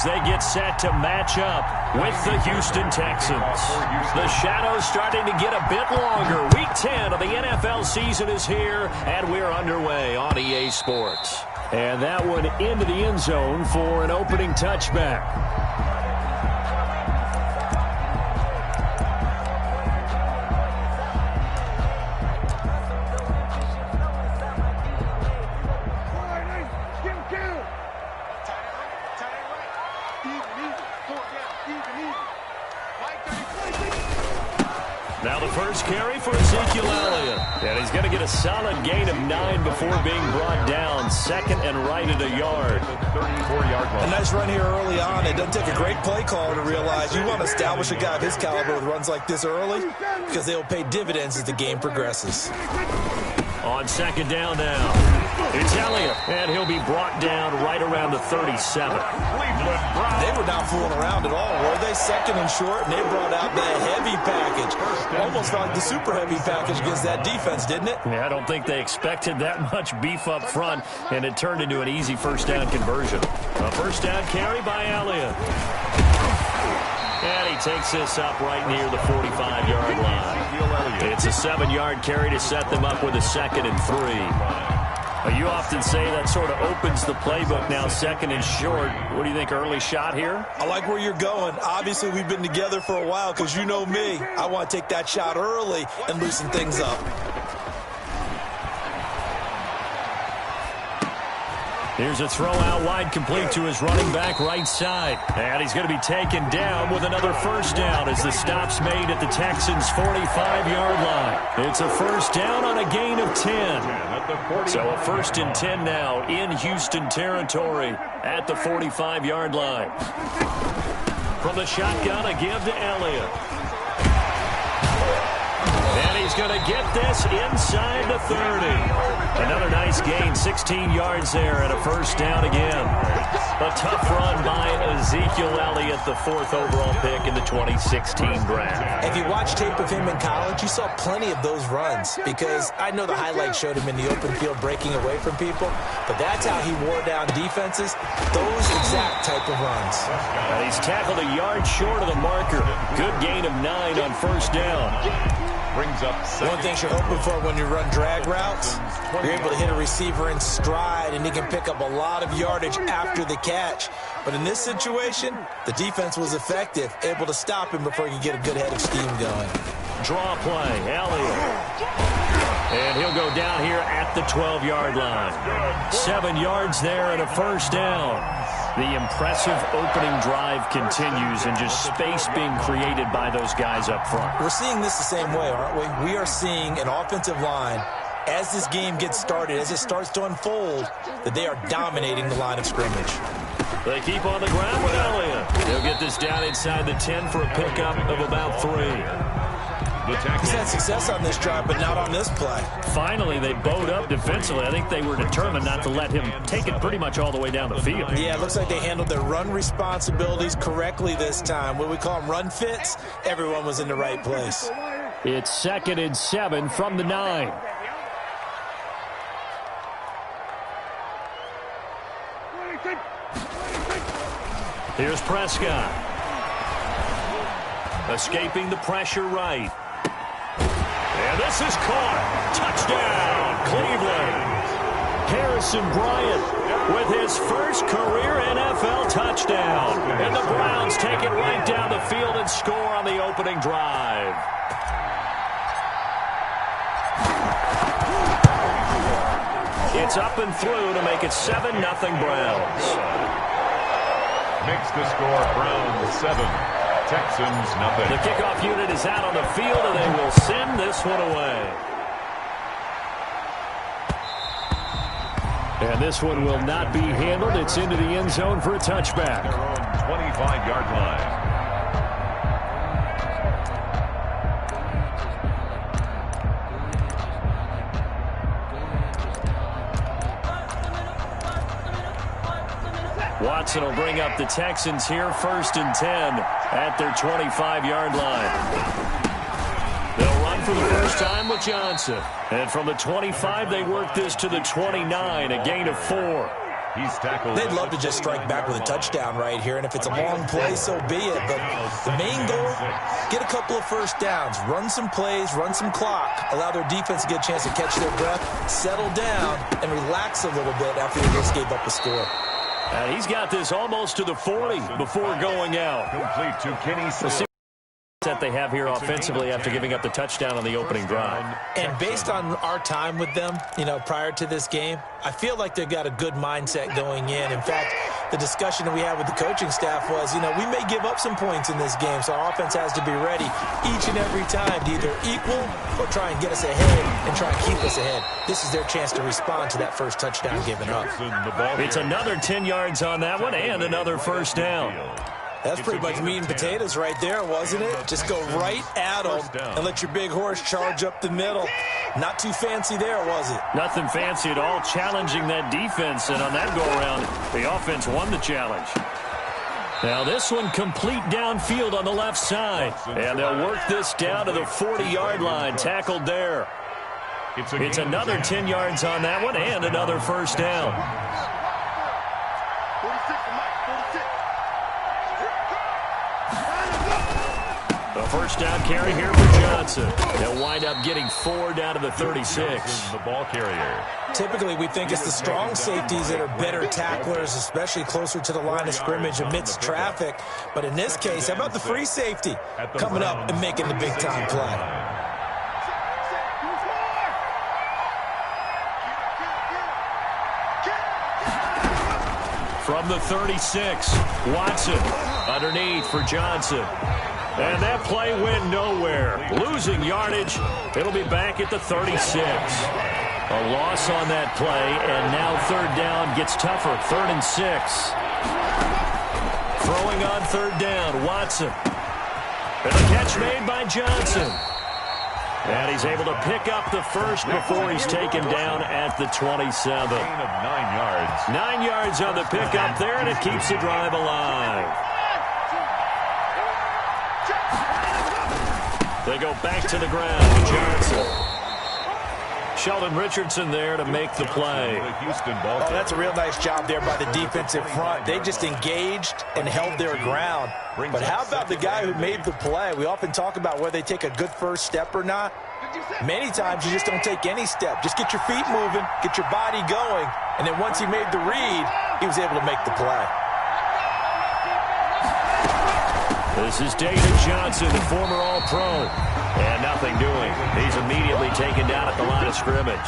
They get set to match up with the Houston Texans. The shadow's starting to get a bit longer. Week 10 of the NFL season is here, and we're underway on EA Sports. And that one into the end zone for an opening touchback. Now the first carry for Ezekiel Elliott. And he's going to get a solid gain of 9 before being brought down. Second and right at a yard. 34-yard line. A nice run here early on. It doesn't take a great play caller to realize you want to establish a guy of his caliber with runs like this early because they'll pay dividends as the game progresses. On second down now. It's Elliott, and he'll be brought down right around the 37. They were not fooling around at all, were they? Second and short, and they brought out the heavy package. Almost like the super heavy package against that defense, didn't it? Yeah, I don't think they expected that much beef up front, and it turned into an easy first down conversion. A first down carry by Elliott. And he takes this up right near the 45-yard line. It's a 7-yard carry to set them up with a 2nd and 3. You often say that sort of opens the playbook now, 2nd and short. What do you think, early shot here? I like where you're going. Obviously, we've been together for a while because you know me. I want to take that shot early and loosen things up. Here's a throw out wide, complete to his running back right side. And he's going to be taken down with another first down as the stop's made at the Texans' 45-yard line. It's a first down on a gain of 10. So a 1st and 10 now in Houston territory at the 45-yard line. From the shotgun, a give to Elliott. And he's going to get this inside the 30. Another nice gain, 16 yards there and a first down again. A tough run by Ezekiel Elliott, the 4th overall pick in the 2016 draft. If you watch tape of him in college, you saw plenty of those runs because I know the highlights showed him in the open field breaking away from people, but that's how he wore down defenses, those exact type of runs. And he's tackled a yard short of the marker. Good gain of 9 on first down. Brings up one thing you're hoping for when you run drag routes, you're able to hit a receiver in stride and he can pick up a lot of yardage after the catch. But in this situation, the defense was effective, able to stop him before he could get a good head of steam going. Draw play, Elliott. And he'll go down here at the 12-yard line. 7 yards there and a first down. The impressive opening drive continues and just space being created by those guys up front. We're seeing this the same way, aren't we? We are seeing an offensive line, as this game gets started, as it starts to unfold, that they are dominating the line of scrimmage. They keep on the ground with Elliott. They'll get this down inside the 10 for a pickup of about 3. He's had success on this drive, but not on this play. Finally, they bowed up defensively. I think they were determined not to let him take it pretty much all the way down the field. Yeah, it looks like they handled their run responsibilities correctly this time. What we call them run fits, everyone was in the right place. It's 2nd and 7 from the 9. Here's Prescott. Escaping the pressure right. And this is caught. Touchdown, Cleveland. Harrison Bryant with his first career NFL touchdown. And the Browns take it right down the field and score on the opening drive. It's up and through to make it 7-0 Browns. Makes the score Browns 7. Texans nothing. The kickoff unit is out on the field, and they will send this one away. And this one will not be handled. It's into the end zone for a touchback. Their own 25-yard line. Watson will bring up the Texans here, 1st and 10 at their 25-yard line. They'll run for the first time with Johnson. And from the 25, they work this to the 29, a gain of 4. He's tackled. They'd love to just strike back with a touchdown right here, and if it's a long play, so be it. But the main goal, get a couple of first downs, run some plays, run some clock, allow their defense to get a chance to catch their breath, settle down, and relax a little bit after they just gave up a score. He's got this almost to the 40 before going out. Complete to Kenny Smith. That they have here offensively after giving up the touchdown on the opening drive. And based on our time with them, prior to this game, I feel like they've got a good mindset going in. In fact, the discussion that we had with the coaching staff was, we may give up some points in this game, so our offense has to be ready each and every time to either equal or try and get us ahead and try and keep us ahead. This is their chance to respond to that first touchdown given up. It's another 10 yards on that one and another first down. That's pretty much meat and potatoes right there, wasn't it? Just go right at them and let your big horse charge up the middle. Not too fancy there, was it? Nothing fancy at all, challenging that defense. And on that go-around, the offense won the challenge. Now this one complete downfield on the left side. And they'll work this down to the 40-yard line, tackled there. It's another 10 yards on that one and another first down. First down carry here for Johnson. They'll wind up getting 4 down to the 36. The ball carrier. Typically, we think it's the strong safeties that are better tacklers, especially closer to the line of scrimmage amidst traffic. But in this case, how about the free safety coming up and making the big-time play? From the 36, Watson underneath for Johnson. And that play went nowhere. Losing yardage. It'll be back at the 36. A loss on that play, and now third down gets tougher. 3rd and 6. Throwing on third down, Watson. And the catch made by Johnson. And he's able to pick up the first before he's taken down at the 27. Gain of 9 yards. 9 yards on the pickup there, and it keeps the drive alive. They go back to the ground. Johnson. Sheldon Richardson there to make the play. Oh, that's a real nice job there by the defensive front. They just engaged and held their ground. But how about the guy who made the play? We often talk about whether they take a good first step or not. Many times you just don't take any step. Just get your feet moving, get your body going, and then once he made the read, he was able to make the play. This is David Johnson, the former All-Pro. And nothing doing. He's immediately taken down at the line of scrimmage.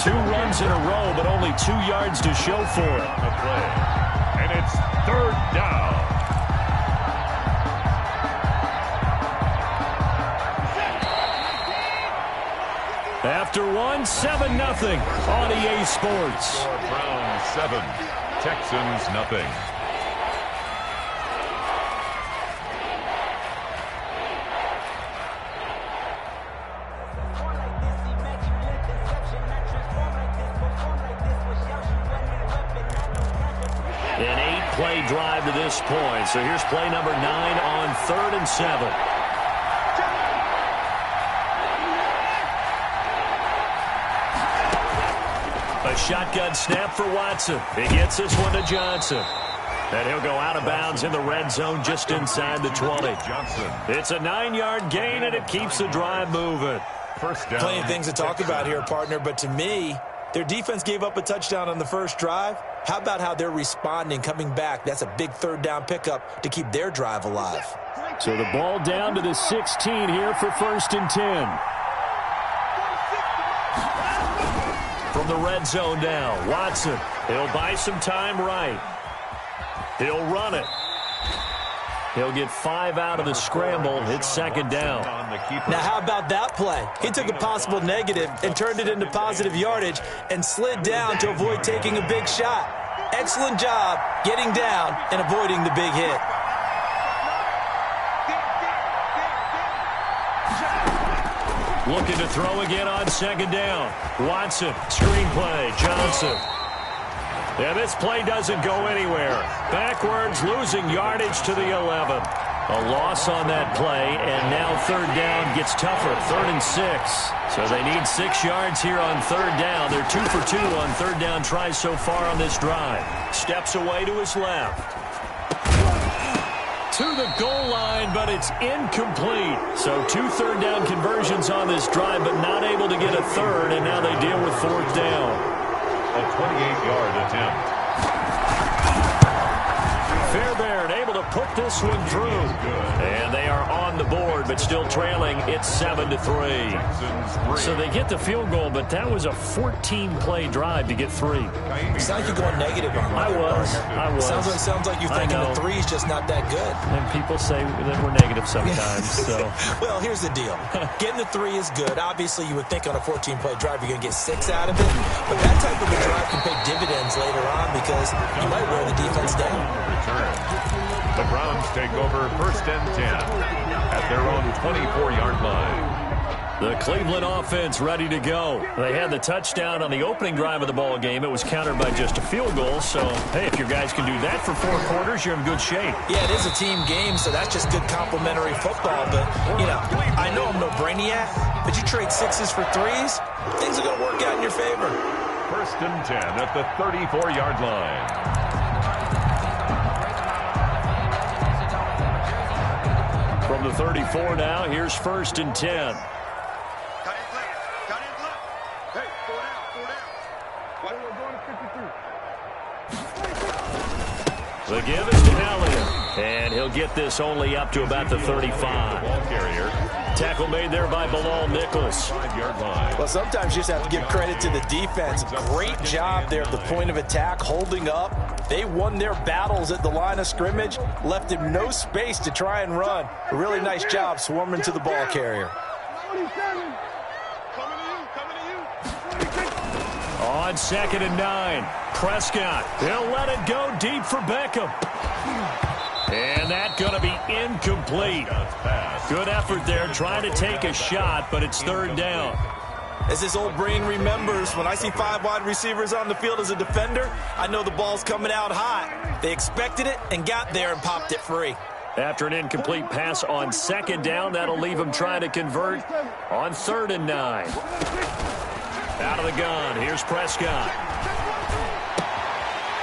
2 runs in a row, but only 2 yards to show for it. And it's 3rd down. After 1, 7-0 on EA Sports. Browns 7, Texans nothing. An 8-play drive to this point. So here's play number 9 on 3rd and 7. A shotgun snap for Watson. He gets this one to Johnson. And he'll go out of bounds in the red zone just inside the 20. It's a 9-yard gain, and it keeps the drive moving. First down. Plenty of things to talk about here, partner, but to me, their defense gave up a touchdown on the first drive. How about how they're responding, coming back? That's a big 3rd down pickup to keep their drive alive. So the ball down to the 16 here for 1st and 10. From the red zone now, Watson. He'll buy some time right. He'll run it. He'll get 5 out of the scramble. It's 2nd down. Now, how about that play? He took a possible negative and turned it into positive yardage and slid down to avoid taking a big shot. Excellent job getting down and avoiding the big hit. Looking to throw again on 2nd down. Watson, screen play, Johnson. Yeah, this play doesn't go anywhere. Backwards, losing yardage to the 11. A loss on that play, and now third down gets tougher. 3rd and 6. So they need 6 yards here on third down. They're 2 for 2 on third down tries so far on this drive. Steps away to his left. To the goal line, but it's incomplete. So 2 third down conversions on this drive, but not able to get a third, and now they deal with 4th down. A 28-yard attempt. Fairbairn able to put this one through. And they are on the board, but still trailing. It's 7-3. So they get the field goal, but that was a 14-play drive to get 3. It's like you're going negative on I was. Sounds like you're thinking the 3 is just not that good. And people say that we're negative sometimes. So. Well, here's the deal. Getting the 3 is good. Obviously, you would think on a 14-play drive you're going to get 6 out of it. But that type of a drive can pay dividends later on because you might wear the defense down. The Browns take over 1st and 10 at their own 24-yard line. The Cleveland offense ready to go. They had the touchdown on the opening drive of the ball game. It was countered by just a field goal. So, hey, if your guys can do that for 4 quarters, you're in good shape. Yeah, it is a team game, so that's just good complimentary football. But, you know, I know I'm no brainiac, but you trade 6s for 3s, things are going to work out in your favor. 1st and 10 at the 34-yard line. From the 34 now, here's 1st and 10. The give is to Elliott, and he'll get this only up to about the 35. Ball carrier. Tackle made there by Bilal Nichols. 5-yard line. Well, sometimes you just have to give credit to the defense. Great job there at the point of attack, holding up. They won their battles at the line of scrimmage, left him no space to try and run. A really nice job swarming to the ball carrier. On 2nd and 9, Prescott. He'll let it go deep for Beckham. And that's going to be incomplete. Good effort there, trying to take a shot, but it's 3rd down. As this old brain remembers, when I see 5 wide receivers on the field as a defender, I know the ball's coming out hot. They expected it and got there and popped it free. After an incomplete pass on 2nd down, that'll leave him trying to convert on 3rd and 9. Out of the gun, here's Prescott.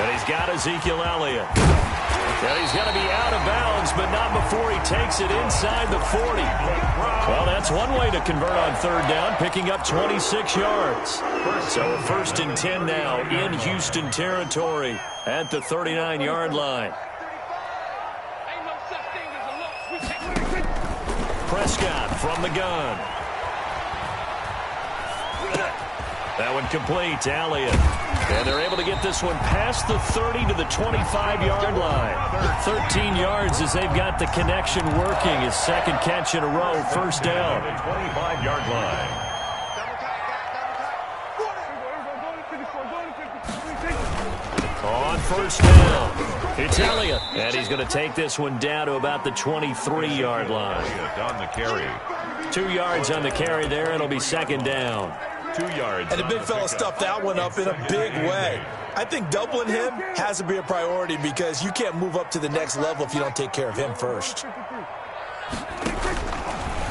And he's got Ezekiel Elliott. And he's going to be out of bounds, but not before he takes it inside the 40. Well, that's one way to convert on 3rd down, picking up 26 yards. So 1st and 10 now in Houston territory at the 39-yard line. Prescott from the gun. That one complete to Elliott. And they're able to get this one past the 30 to the 25-yard line. 13 yards as they've got the connection working. His 2nd catch in a row, 1st down. 25-yard line. On 1st down, it's Elliott. And he's going to take this one down to about the 23-yard line. On the carry. 2 yards on the carry there. It'll be 2nd down. 2 yards. And the big fella stuffed that one up in a big way. I think doubling him has to be a priority because you can't move up to the next level if you don't take care of him first.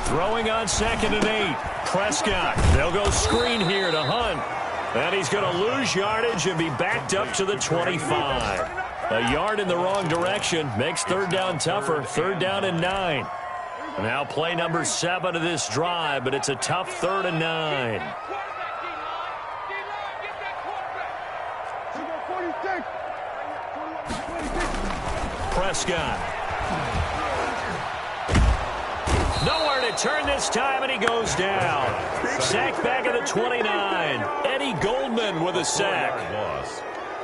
Throwing on 2nd and 8. Prescott. They'll go screen here to Hunt. And he's going to lose yardage and be backed up to the 25. A yard in the wrong direction makes 3rd down tougher. 3rd down and 9. Now play number 7 of this drive, but it's a tough 3rd and 9. Prescott. Nowhere to turn this time, and he goes down. Sacked back at the 29. Eddie Goldman with a sack.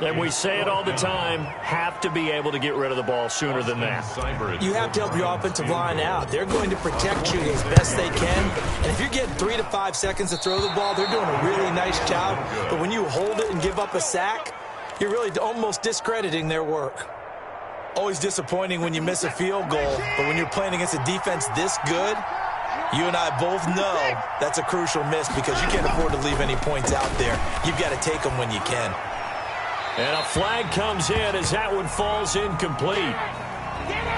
And we say it all the time, have to be able to get rid of the ball sooner than that. You have to help your offensive line out. They're going to protect you as best they can. And if you're getting 3 to 5 seconds to throw the ball, they're doing a really nice job. But when you hold it and give up a sack, you're really almost discrediting their work. Always disappointing when you miss a field goal, but when you're playing against a defense this good, you and I both know that's a crucial miss because you can't afford to leave any points out there. You've got to take them when you can. And a flag comes in as that one falls incomplete.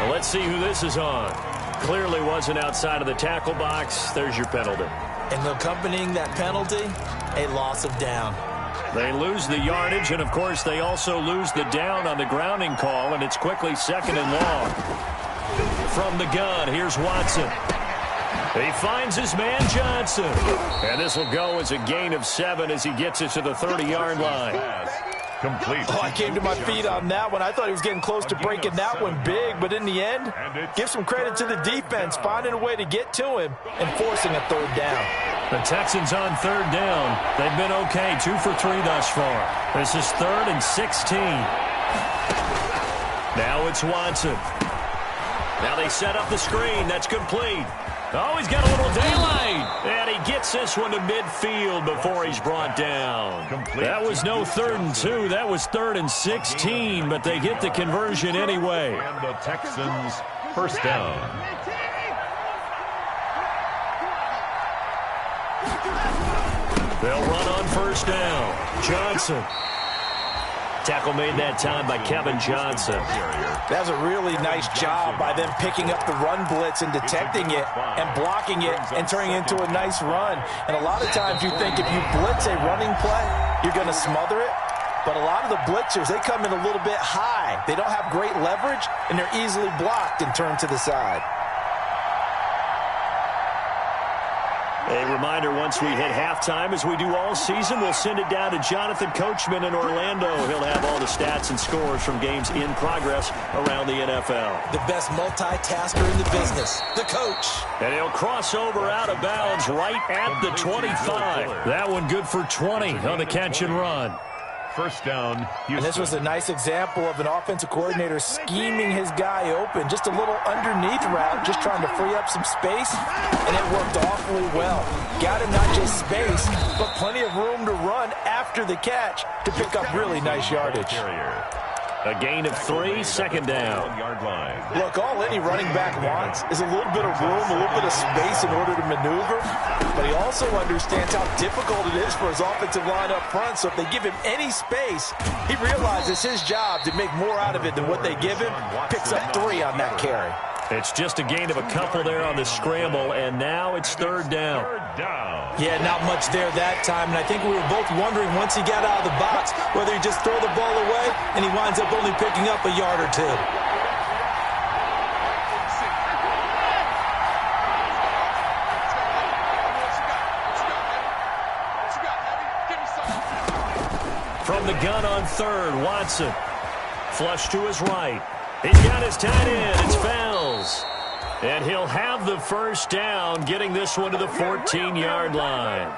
Well, let's see who this is on. Clearly wasn't outside of the tackle box. There's your penalty. And accompanying that penalty, a loss of down. They lose the yardage, and, of course, they also lose the down on the grounding call, and it's quickly 2nd and long. From the gun, here's Watson. He finds his man Johnson. And this will go as a gain of 7 as he gets it to the 30-yard line. Complete. Oh, I came to my feet on that one. I thought he was getting close to breaking that one big, but in the end, give some credit to the defense, finding a way to get to him and forcing a 3rd down. The Texans on 3rd down. They've been okay, 2 for 3 thus far. This is 3rd and 16. Now it's Watson. Now they set up the screen. That's complete. Oh, he's got a little daylight. And he gets this one to midfield before he's brought down. That was no 3rd and 2. That was 3rd and 16, but they get the conversion anyway. And the Texans, 1st down. They'll run on 1st down. Johnson. Tackle made that time by Kevin Johnson. That was a really nice job by them picking up the run blitz and detecting it and blocking it and turning it into a nice run. And a lot of times you think if you blitz a running play, you're going to smother it. But a lot of the blitzers, they come in a little bit high. They don't have great leverage, and they're easily blocked and turned to the side. A reminder, once we hit halftime, as we do all season, we'll send it down to Jonathan Coachman in Orlando. He'll have all the stats and scores from games in progress around the NFL. The best multitasker in the business, the coach. And he'll cross over out of bounds right at the 25. That one good for 20 on the catch and run. 1st down, Houston. And this was a nice example of an offensive coordinator scheming his guy open. Just a little underneath route, just trying to free up some space, and it worked awfully well. Got him not just space, but plenty of room to run after the catch to pick up really nice yardage. A gain of 3, 2nd down. Look, all any running back wants is a little bit of room, a little bit of space in order to maneuver, but he also understands how difficult it is for his offensive line up front, so if they give him any space, he realizes his job to make more out of it than what they give him, picks up 3 on that carry. It's just a gain of a couple there on the scramble, and now it's 3rd down. Yeah, not much there that time, and I think we were both wondering once he got out of the box whether he just throw the ball away, and he winds up only picking up a yard or 2. From the gun on 3rd, Watson. Flush to his right. He's got his tight end. It's Fells. And he'll have the 1st down, getting this one to the 14-yard line.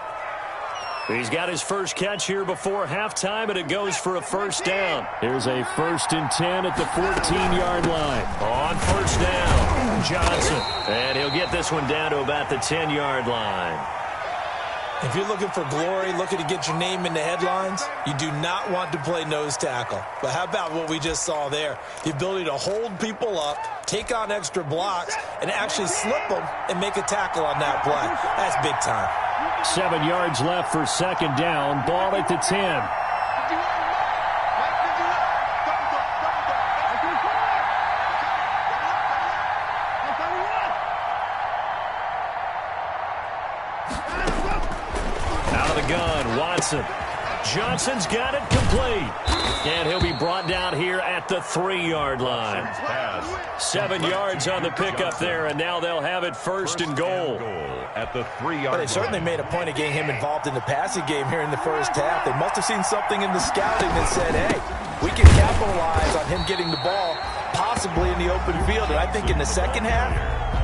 He's got his first catch here before halftime, and it goes for a 1st down. Here's a 1st and 10 at the 14-yard line. On 1st down, Johnson. And he'll get this one down to about the 10-yard line. If you're looking for glory, looking to get your name in the headlines, you do not want to play nose tackle. But how about what we just saw there? The ability to hold people up, take on extra blocks, and actually slip them and make a tackle on that play. That's big time. 7 yards left for 2nd down. Ball at the 10. Watson. Johnson's got it complete. And he'll be brought down here at the 3-yard line. 7 yards on the pickup there, and now they'll have it 1st and goal. At the 3-yard line. But they certainly made a point of getting him involved in the passing game here in the first half. They must have seen something in the scouting that said, hey, we can capitalize on him getting the ball possibly in the open field. And I think in the second half,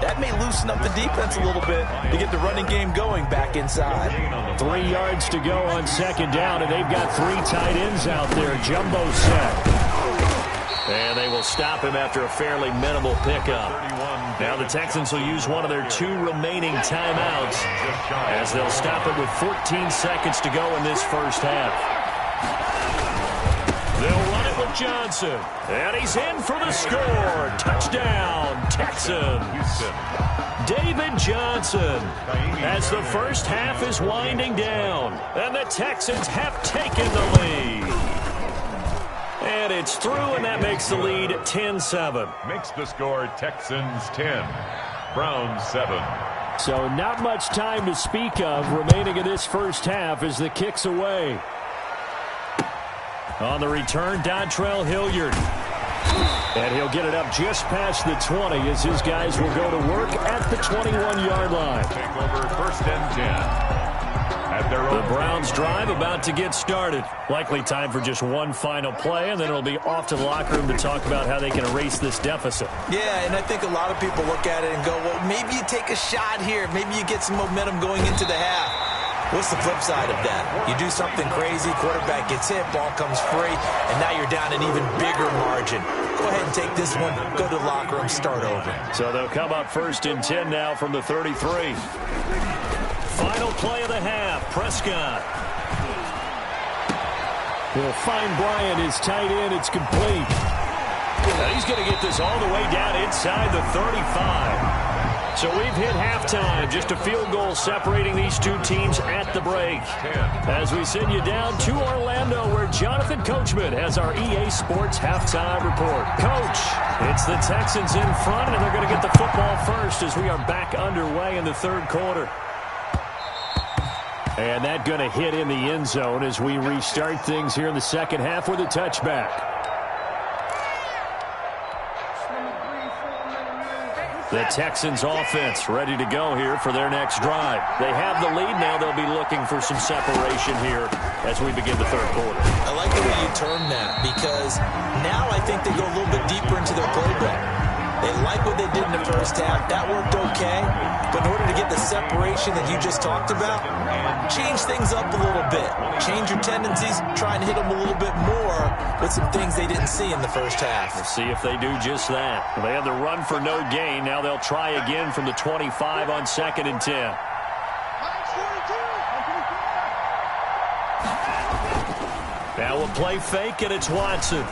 that may loosen up the defense a little bit to get the running game going back inside. 3 yards to go on 2nd down, and they've got 3 tight ends out there. Jumbo set. And they will stop him after a fairly minimal pickup. Now the Texans will use one of their 2 remaining timeouts as they'll stop it with 14 seconds to go in this first half. They'll run it with Johnson. And he's in for the score. Touchdown, Texans. David Johnson as the first half is winding down. And the Texans have taken the lead. And it's through, and that makes the lead 10-7. Makes the score Texans 10, Browns 7. So not much time to speak of remaining in this first half as the kick's away. On the return, Dontrell Hilliard. And he'll get it up just past the 20 as his guys will go to work at the 21-yard line. Take over 1st and 10. The Browns drive about to get started. Likely time for just one final play, and then it'll be off to the locker room to talk about how they can erase this deficit. Yeah, and I think a lot of people look at it and go, well, maybe you take a shot here. Maybe you get some momentum going into the half. What's the flip side of that? You do something crazy, quarterback gets hit, ball comes free, and now you're down an even bigger margin. Go ahead and take this one, go to the locker room, start over. So they'll come up 1st and 10 now from the 33. Final play of the half, Prescott. He'll find Bryant, his tight end. It's complete. And he's going to get this all the way down inside the 35. So we've hit halftime. Just a field goal separating these two teams at the break. As we send you down to Orlando, where Jonathan Coachman has our EA Sports halftime report. Coach, it's the Texans in front, and they're going to get the football first as we are back underway in the third quarter. And that going to hit in the end zone as we restart things here in the second half with a touchback. The Texans offense ready to go here for their next drive. They have the lead now. They'll be looking for some separation here as we begin the third quarter. I like the way you term that because now I think they go a little bit deeper into their playbook. They like what they did in the first half. That worked okay. But in order to get the separation that you just talked about, change things up a little bit. Change your tendencies. Try and hit them a little bit more with some things they didn't see in the first half. We'll see if they do just that. They had the run for no gain. Now they'll try again from the 25 on 2nd and 10. Now a play fake, and it's Watson.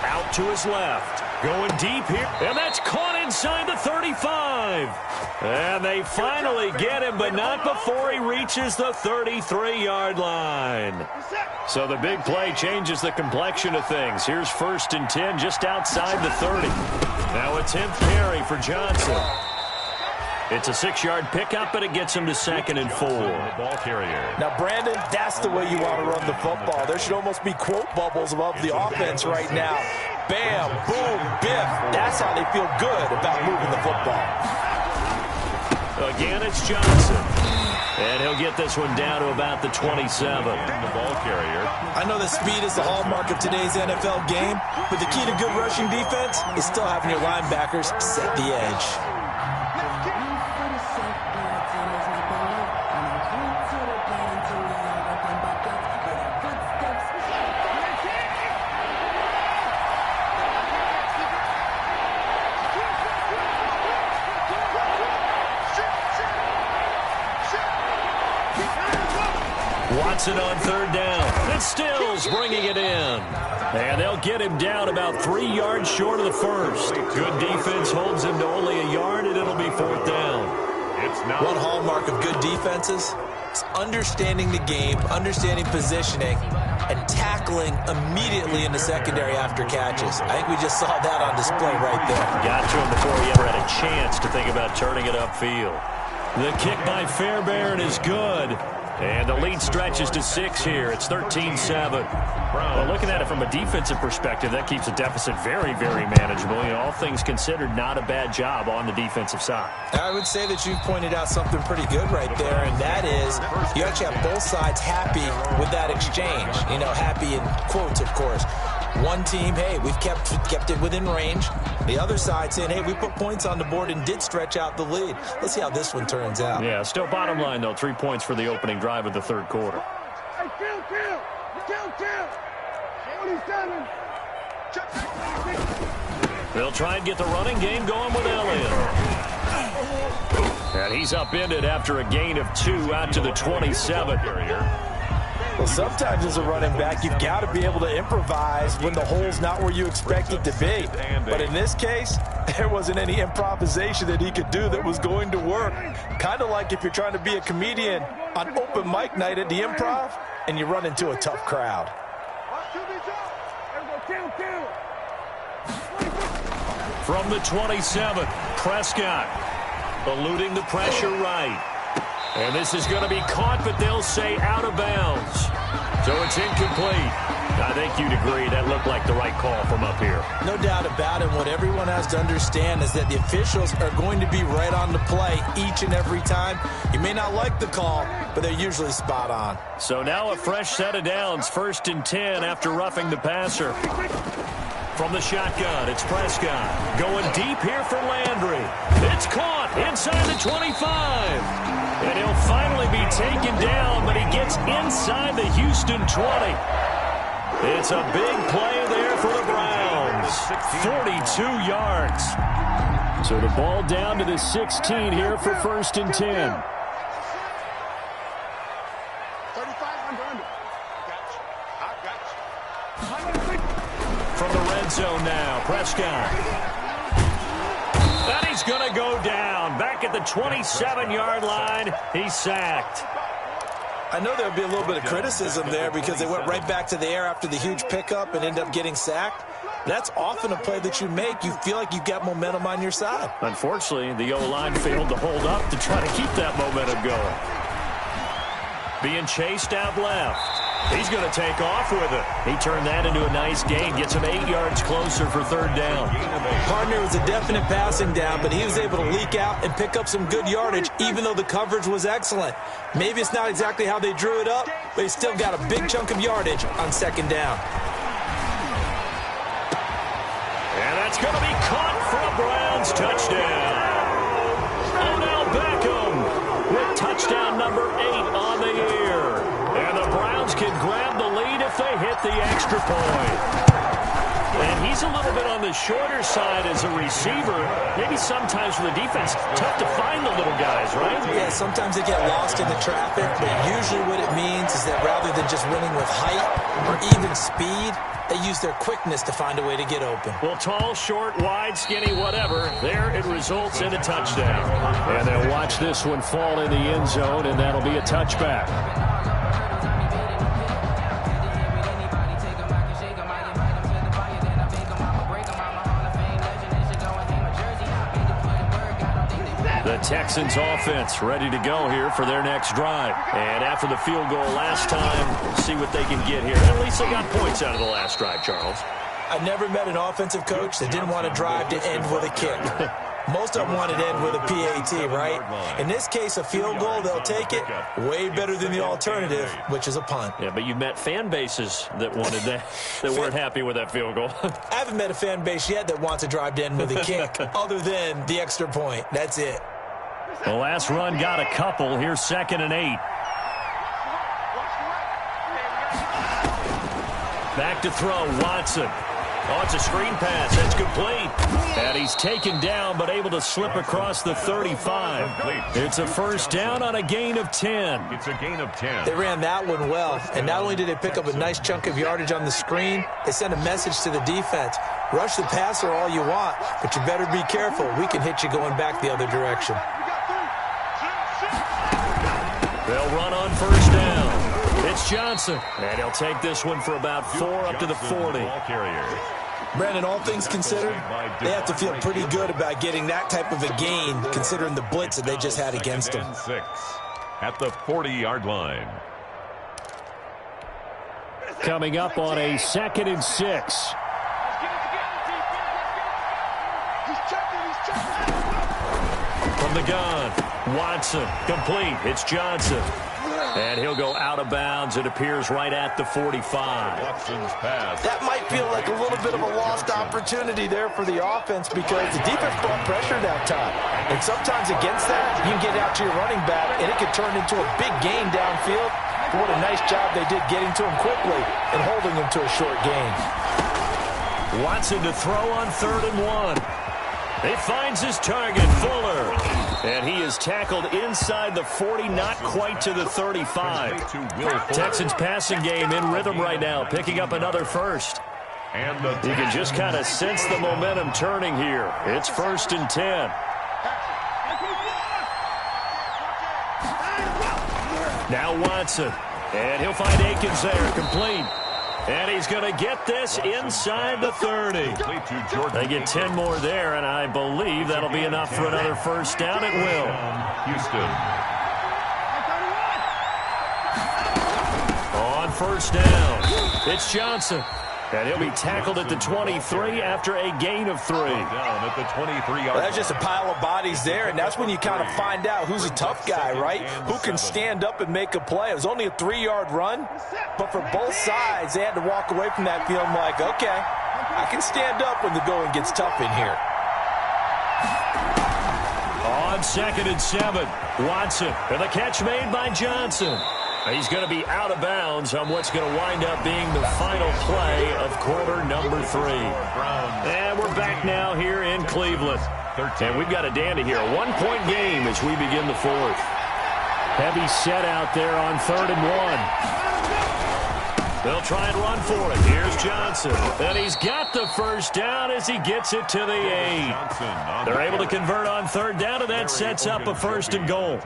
Out to his left. Going deep here. And that's caught inside the 35. And they finally get him, but not before he reaches the 33-yard line. So the big play changes the complexion of things. Here's 1st and 10 just outside the 30. Now a 10th carry for Johnson. It's a 6-yard pickup, and it gets him to 2nd and 4. Ball carrier. Now, Brandon, that's the way you want to run the football. There should almost be quote bubbles above the offense right now. Bam, boom, biff. That's how they feel good about moving the football. Again, it's Johnson. And he'll get this one down to about the 27. The ball carrier. I know that speed is the hallmark of today's NFL game, but the key to good rushing defense is still having your linebackers set the edge. Watson on 3rd down. And Stills bringing it in. And they'll get him down about 3 yards short of the first. Good defense holds him to only a yard, and it'll be 4th down. One hallmark of good defenses is understanding the game, understanding positioning, and tackling immediately in the secondary after catches. I think we just saw that on display right there. Got to him before he ever had a chance to think about turning it upfield. The kick by Fairbairn is good. And the lead stretches to 6 here. It's 13-7. Well, looking at it from a defensive perspective, that keeps the deficit very, very manageable. You know, all things considered, not a bad job on the defensive side. I would say that you've pointed out something pretty good right there, and that is you actually have both sides happy with that exchange. You know, happy in quotes, of course. One team, hey, we've kept it within range. The other side saying, hey, we put points on the board and did stretch out the lead. Let's see how this one turns out. Yeah, still bottom line, though, 3 points for the opening drive of the third quarter. Hey, kill. 47. They'll try and get the running game going with Elliott. And he's upended after a gain of 2 out to the 27. Well, sometimes as a running back, you've got to be able to improvise when the hole's not where you expect it to be. But in this case, there wasn't any improvisation that he could do that was going to work. Kind of like if you're trying to be a comedian on open mic night at the Improv and you run into a tough crowd. There we go, From the 27, Prescott eluding the pressure right. And this is going to be caught, but they'll say out of bounds. So it's incomplete. I think you'd agree that looked like the right call from up here. No doubt about it. What everyone has to understand is that the officials are going to be right on the play each and every time. You may not like the call, but they're usually spot on. So now a fresh set of downs, 1st and 10 after roughing the passer. From the shotgun, it's Prescott. Going deep here for Landry. It's caught inside the 25. And he'll finally be taken down, but he gets inside the Houston 20. It's a big play there for the Browns. 42 yards. So the ball down to the 16 here for 1st and 10. From the red zone now, Prescott. And he's going to go down. Back at the 27-yard line, he's sacked. I know there'll be a little bit of criticism there because they went right back to the air after the huge pickup and ended up getting sacked. That's often a play that you make. You feel like you've got momentum on your side. Unfortunately, the O-line failed to hold up to try to keep that momentum going. Being chased out left. He's going to take off with it. He turned that into a nice gain. Gets him 8 yards closer for 3rd down. Partner was a definite passing down, but he was able to leak out and pick up some good yardage, even though the coverage was excellent. Maybe it's not exactly how they drew it up, but he still got a big chunk of yardage on 2nd down. And that's going to be caught for a Browns touchdown. Odell Beckham with touchdown number 8 on the year. And the Browns can grab the lead if they hit the extra point. And he's a little bit on the shorter side as a receiver. Maybe sometimes for the defense, tough to find the little guys, right? Yeah, sometimes they get lost in the traffic, but usually what it means is that rather than just winning with height or even speed, they use their quickness to find a way to get open. Well, tall, short, wide, skinny, whatever, there it results in a touchdown. And they'll watch this one fall in the end zone, and that'll be a touchback. The Texans offense ready to go here for their next drive. And after the field goal last time, see what they can get here. At least they got points out of the last drive, Charles. I've never met an offensive coach that didn't want to drive to end with a kick. Most of them want to end with a PAT, right? In this case, a field goal, they'll take it. Way better than the alternative, which is a punt. Yeah, but you've met fan bases that wanted that, that weren't happy with that field goal. I haven't met a fan base yet that wants to drive to end with a kick, other than the extra point. That's it. The last run got a couple. Here's 2nd and 8. Back to throw, Watson. Oh, it's a screen pass. That's complete. And he's taken down, but able to slip across the 35. It's a 1st down on a gain of 10. It's a gain of 10. They ran that one well, and not only did they pick up a nice chunk of yardage on the screen, they sent a message to the defense. Rush the passer all you want, but you better be careful. We can hit you going back the other direction. They'll run on 1st down. It's Johnson, and he'll take this one for about 4 up to the 40. Brandon, all things considered, they have to feel pretty good about getting that type of a gain, considering the blitz that they just had against them. 6 at the 40-yard line. Coming up on a 2nd and 6. From the gun, Watson, complete. It's Johnson. And he'll go out of bounds. It appears right at the 45. Watson's pass. That might feel like a little bit of a lost opportunity there for the offense because the defense brought pressure that time. And sometimes against that, you can get out to your running back, and it could turn into a big gain downfield. But what a nice job they did getting to him quickly and holding him to a short gain. Watson to throw on 3rd and 1. He finds his target, Fuller. And he is tackled inside the 40, not quite to the 35. Texans passing game in rhythm right now, picking up another 1st. And you can just kind of sense the momentum turning here. It's 1st and 10. Now Watson. And he'll find Akins there, complete. And he's going to get this inside the 30. They get 10 more there, and I believe that'll be enough for another first down. It will. Houston. On first down, it's Johnson. And he'll be tackled at the 23 after a gain of 3. Down at the 23-yard That's just a pile of bodies there, and that's when you kind of find out who's a tough guy, right? Who can stand up and make a play. It was only a 3-yard run, but for both sides, they had to walk away from that feeling like, okay, I can stand up when the going gets tough in here. On 2nd and 7, Watson, and the catch made by Johnson. He's going to be out of bounds on what's going to wind up being the final play of quarter number 3. And we're back now here in Cleveland. And we've got a dandy here. A 1-point game as we begin the 4th. Heavy set out there on 3rd and 1. They'll try and run for it. Here's Johnson. And he's got the first down as he gets it to the 8. They're able to convert on 3rd down, and that sets up a 1st and goal.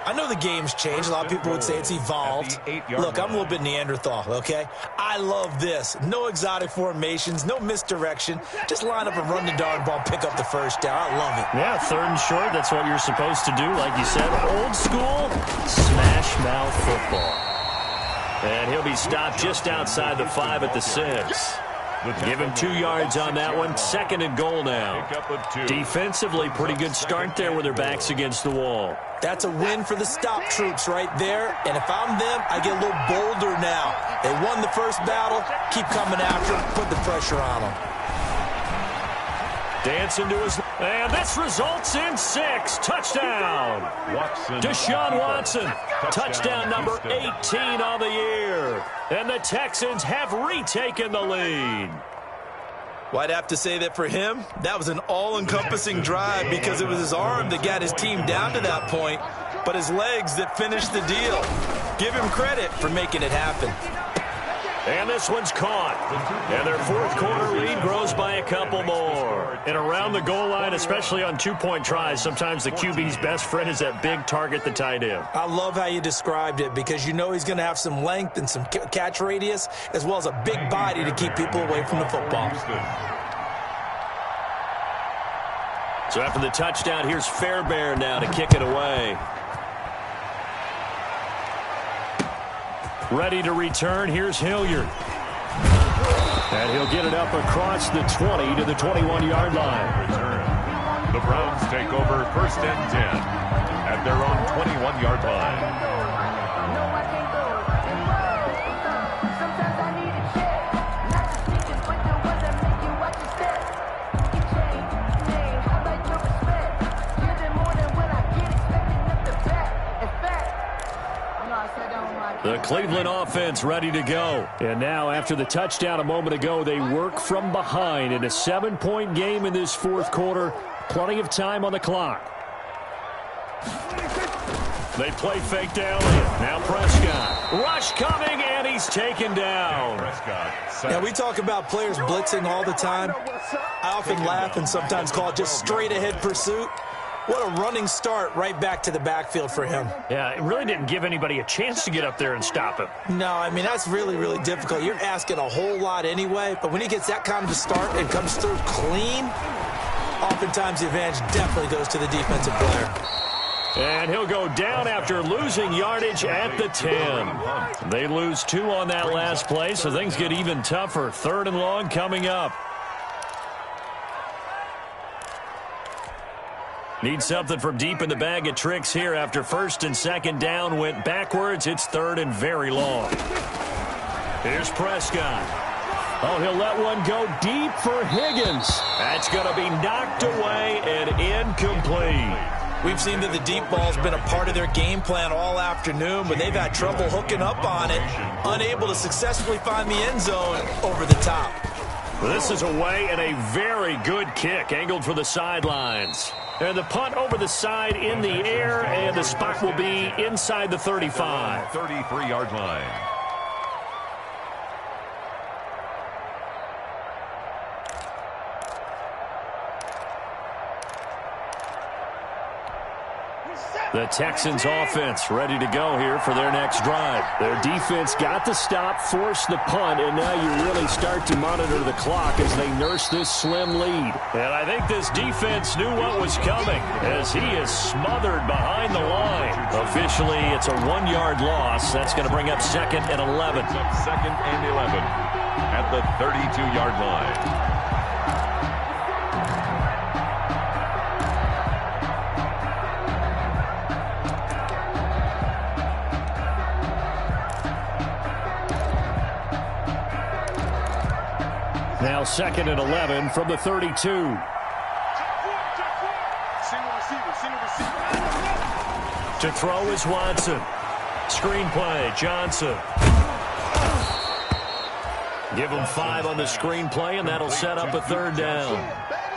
I know the game's changed. A lot of people would say it's evolved. Look, I'm a little bit Neanderthal, okay? I love this. No exotic formations, no misdirection. Just line up and run the darn ball, pick up the first down. I love it. Yeah, 3rd and short. That's what you're supposed to do, like you said. Old school, smash mouth football. And he'll be stopped just outside the 5 at the 6. Give him 2 yards on that one. 2nd and goal now. Defensively, pretty good start there with their backs against the wall. That's a win for the stop troops right there. And if I'm them, I get a little bolder now. They won the first battle. Keep coming after them. Put the pressure on them. Dancing to his... And this results in 6. Touchdown. Deshaun Watson. Touchdown number 18 on the year. And the Texans have retaken the lead. Well, I'd have to say that for him, that was an all-encompassing drive because it was his arm that got his team down to that point, but his legs that finished the deal. Give him credit for making it happen. And this one's caught. And their 4th quarter lead grows by a couple more. And around the goal line, especially on 2-point tries, sometimes the QB's best friend is that big target, the tight end. I love how you described it because you know he's going to have some length and some catch radius as well as a big body to keep people away from the football. So after the touchdown, here's Fairbairn now to kick it away. Ready to return, here's Hilliard. And he'll get it up across the 20 to the 21-yard line. Return. The Browns take over 1st and 10 at their own 21-yard line. The Cleveland offense ready to go. And now, after the touchdown a moment ago, they work from behind in a 7-point game in this 4th quarter. Plenty of time on the clock. They play fake to Elliott. Now Prescott. Rush coming, and he's taken down. Now, we talk about players blitzing all the time. I often laugh and sometimes call it just straight-ahead pursuit. What a running start right back to the backfield for him. Yeah, it really didn't give anybody a chance to get up there and stop him. No, I mean, that's really, really difficult. You're asking a whole lot anyway, but when he gets that kind of a start and comes through clean, oftentimes the advantage definitely goes to the defensive player. And he'll go down after losing yardage at the 10. They lose 2 on that last play, so things get even tougher. 3rd and long coming up. Need something from deep in the bag of tricks here after 1st and 2nd down went backwards. It's 3rd and very long. Here's Prescott. Oh, he'll let one go deep for Higgins. That's going to be knocked away and incomplete. We've seen that the deep ball's been a part of their game plan all afternoon, but they've had trouble hooking up on it, unable to successfully find the end zone over the top. Well, this is away and a very good kick, angled for the sidelines. And the punt over the side in the air, and the spot will be inside the 35. 33-yard line. The Texans offense ready to go here for their next drive. Their defense got the stop, forced the punt, and now you really start to monitor the clock as they nurse this slim lead. And I think this defense knew what was coming as he is smothered behind the line. Officially, it's a 1-yard loss. That's going to bring up 2nd and 11. It's up 2nd and 11 at the 32-yard line. Now 2nd and 11 from the 32. To throw is Watson. Screenplay, Johnson. Give him 5 on the screenplay, and that'll set up a 3rd down.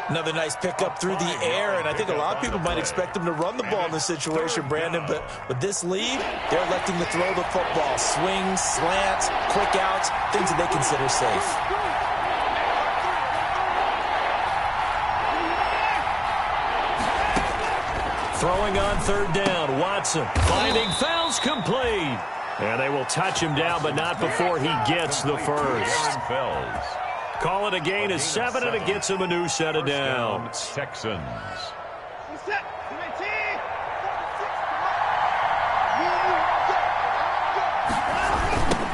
Another nice pickup through the air, and I think a lot of people might expect him to run the ball in this situation, Brandon, but with this lead, they're electing to throw the football. Swings, slants, quick outs, things that they consider safe. Throwing on 3rd down, Watson finding Fells complete. And they will touch him down, but not before he gets the first. Fells. Call it a gain of 7, and it gets him a new set of downs. Texans.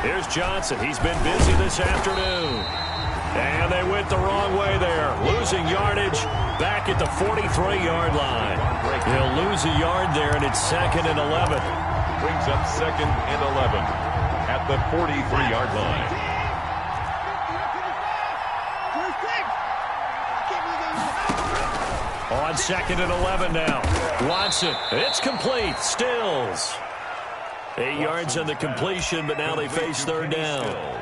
Here's Johnson. He's been busy this afternoon. And they went the wrong way there. Losing yardage back at the 43-yard line. He'll lose a yard there, and it's 2nd and 11. Brings up 2nd and 11 at the 43-yard line. On 2nd and 11 now. Watson. It's complete. Stills. 8 yards on the completion, but now they face 3rd down.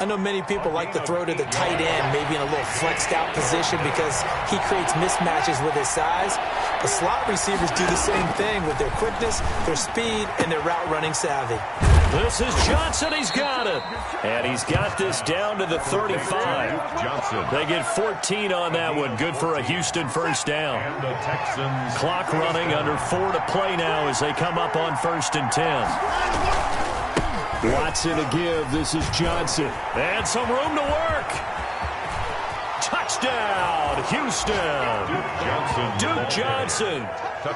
I know many people like to throw to the tight end, maybe in a little flexed out position because he creates mismatches with his size. The slot receivers do the same thing with their quickness, their speed, and their route running savvy. This is Johnson. He's got it. And he's got this down to the 35. Johnson. They get 14 on that one. Good for a Houston first down. And the Texans. Clock running, under 4 to play now as they come up on 1st and 10. Watson to give. This is Johnson. And some room to work. Touchdown, Houston. Duke Johnson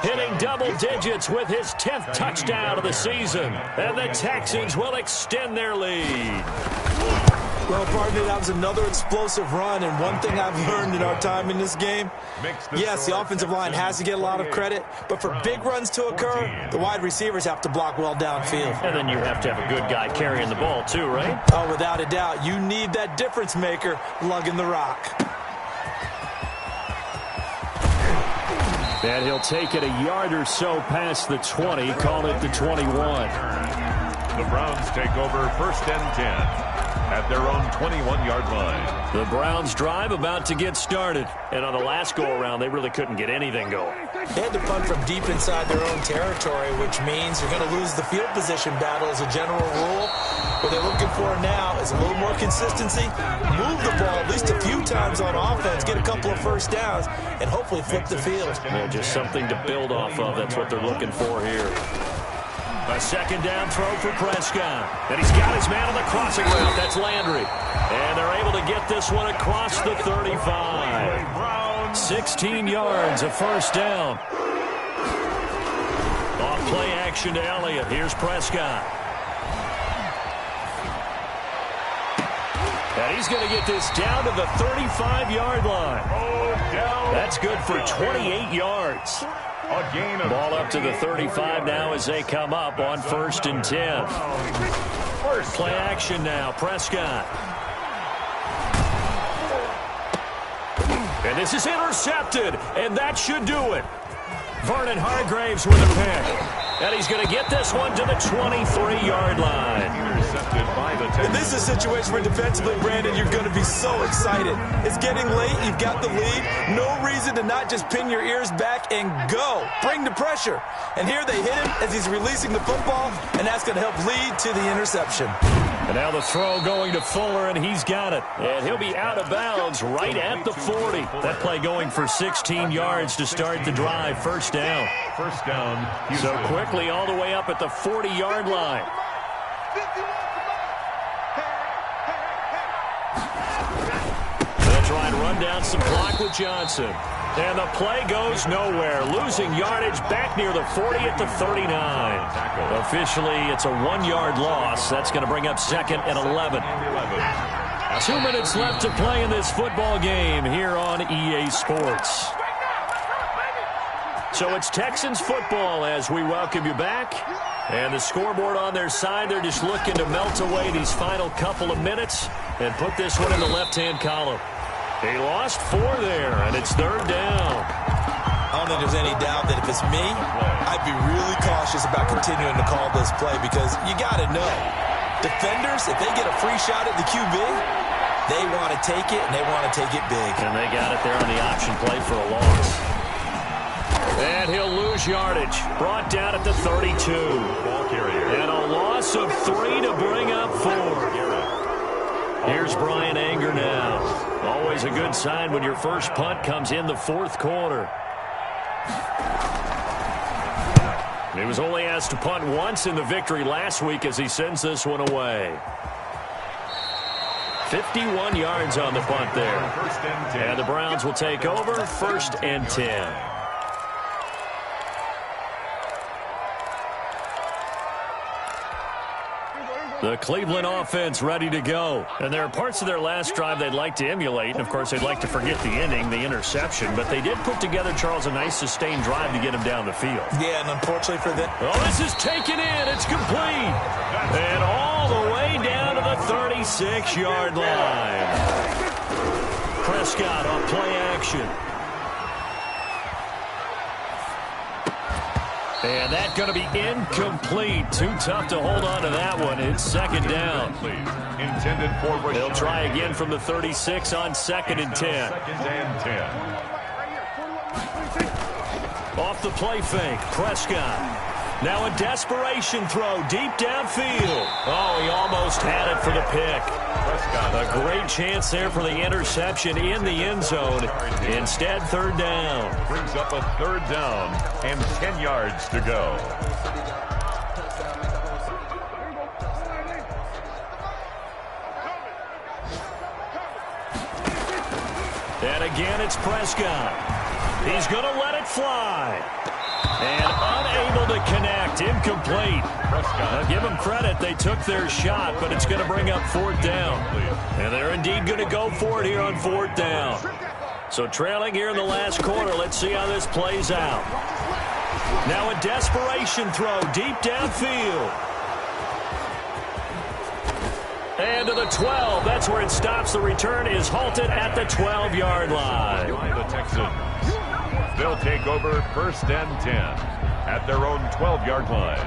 hitting double digits with his 10th touchdown of the season. And the Texans will extend their lead. Well, partner, that was another explosive run, and one thing I've learned in our time in this game, yes, the offensive line has to get a lot of credit, but for big runs to occur, the wide receivers have to block well downfield. And then you have to have a good guy carrying the ball too, right? Oh, without a doubt. You need that difference maker lugging the rock. And he'll take it a yard or so past the 20, call it the 21. The Browns take over 1st and 10. At their own 21-yard line. The Browns drive about to get started. And on the last go-around, they really couldn't get anything going. They had to punt from deep inside their own territory, which means you're going to lose the field position battle as a general rule. What they're looking for now is a little more consistency, move the ball at least a few times on offense, get a couple of first downs, and hopefully flip the field. Yeah, just something to build off of. That's what they're looking for here. A 2nd down throw for Prescott. And he's got his man on the crossing route. That's Landry. And they're able to get this one across the 35. 16 yards, a first down. Off play action to Elliott. Here's Prescott. And he's going to get this down to the 35-yard line. That's good for 28 yards. Ball up to the 35 now as they come up on 1st and 10. Play action now, Prescott. And this is intercepted, and that should do it. Vernon Hargreaves with a pick. And he's going to get this one to the 23-yard line. Intercepted by the Texans. And this is a situation where defensively, Brandon, you're going to be so excited. It's getting late. You've got the lead. No reason to not just pin your ears back and go. Bring the pressure. And here they hit him as he's releasing the football, and that's going to help lead to the interception. And now the throw going to Fuller, and he's got it. And he'll be out of bounds right at the 40. That play going for 16 yards to start the drive. First down. First down. So quickly all the way up at the 40-yard line. They'll try and run down some clock with Johnson. And the play goes nowhere. Losing yardage back near the 40 at the 39. Officially, it's a 1-yard loss. That's going to bring up second and 11. 2 minutes left to play in this football game here on EA Sports. So it's Texans football as we welcome you back. And the scoreboard on their side, they're just looking to melt away these final couple of minutes and put this one in the left-hand column. They lost 4 there, and it's third down. I don't think there's any doubt that if it's me, I'd be really cautious about continuing to call this play because you got to know, defenders, if they get a free shot at the QB, they want to take it, and they want to take it big. And they got it there on the option play for a loss. And he'll lose yardage. Brought down at the 32. And a loss of 3 to bring up 4. Here's Bryan Anger now. Always a good sign when your first punt comes in the fourth quarter. He was only asked to punt once in the victory last week as he sends this one away. 51 yards on the punt there. And the Browns will take over, 1st and 10. The Cleveland offense ready to go. And there are parts of their last drive they'd like to emulate. And, of course, they'd like to forget the ending, the interception. But they did put together, Charles, a nice sustained drive to get him down the field. Yeah, and unfortunately for them. Oh, this is taken in. It's complete. And all the way down to the 36-yard line. Prescott on play action. And that's going to be incomplete. Too tough to hold on to that one. It's second down. Intended for Rashard. They'll try again from the 36 on 2nd and 10. Second and 10. Off the play fake, Prescott. Now a desperation throw deep downfield. Oh, he almost had it for the pick. A great chance there for the interception in the end zone. Instead, third down. Brings up a third down and 10 yards to go. And again, it's Prescott. He's going to let it fly. And unable to connect. Incomplete. Now give them credit. They took their shot, but it's going to bring up 4th down. And they're indeed going to go for it here on 4th down. So trailing here in the last quarter. Let's see how this plays out. Now a desperation throw deep downfield. And to the 12. That's where it stops. The return is halted at the 12-yard line. The Texans. They'll take over 1st and 10 at their own 12-yard line.